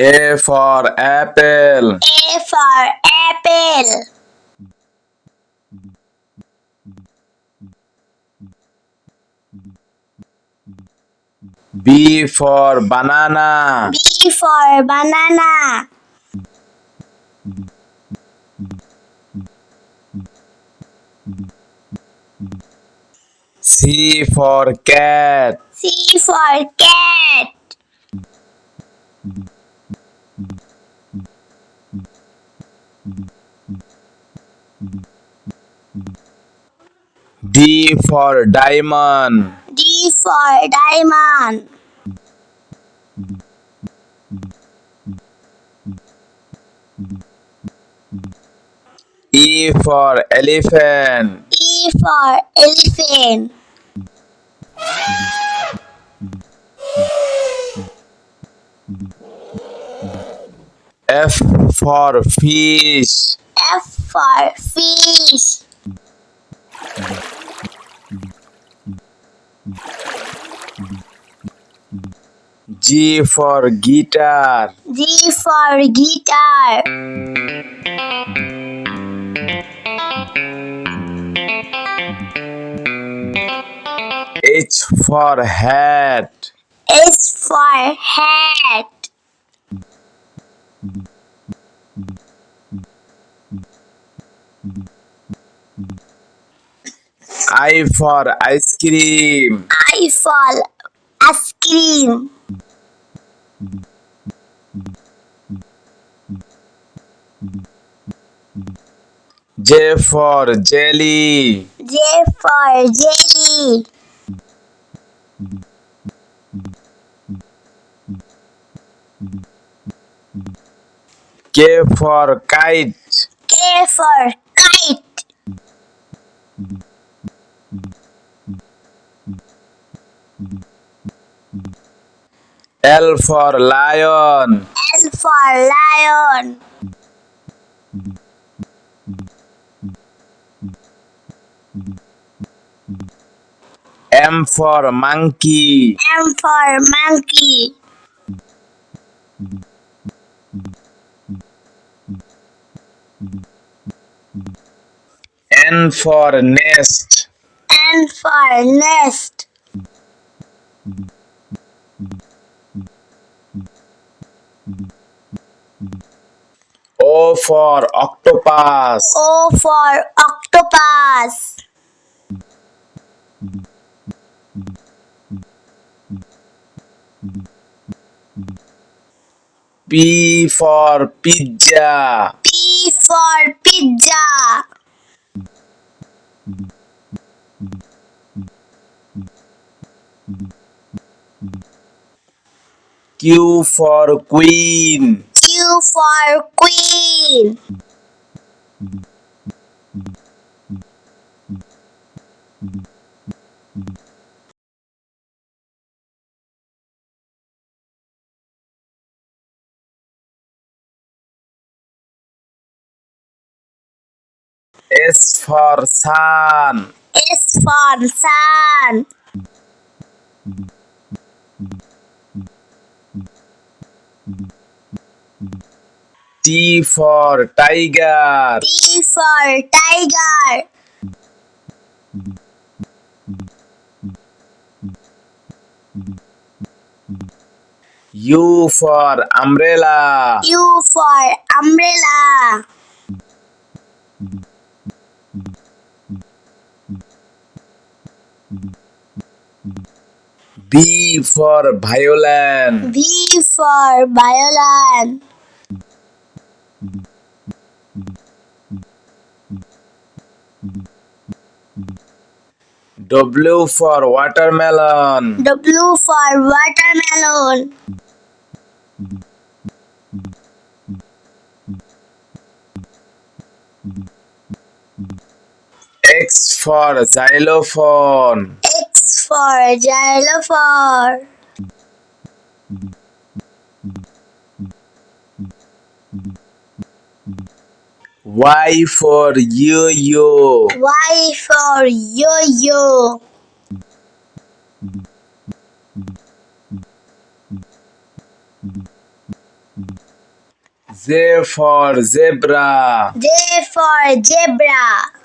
A for apple. A for apple. B for banana. B for banana. C for cat. C for cat. D for diamond. D for diamond. E for elephant. E for elephant. F for fish. F for fish. G for guitar. G for guitar. H for hat. S for hat. I for ice cream. I for ice cream. J for jelly. J for jelly. K for kite. K for kite. L for lion. L for lion. M for monkey. M for monkey. N for nest. N for nest. O for octopus. O for octopus. P for pizza. P for pizza. Q for queen. Q for queen. S for sun. S for sun. T for tiger. T for tiger. U for umbrella. U for umbrella. V for violin. V for violin. W for watermelon. W for watermelon. X for xylophone. X for xylophone. Y for yo-yo. Y for yo-yo. Z for zebra. J for zebra.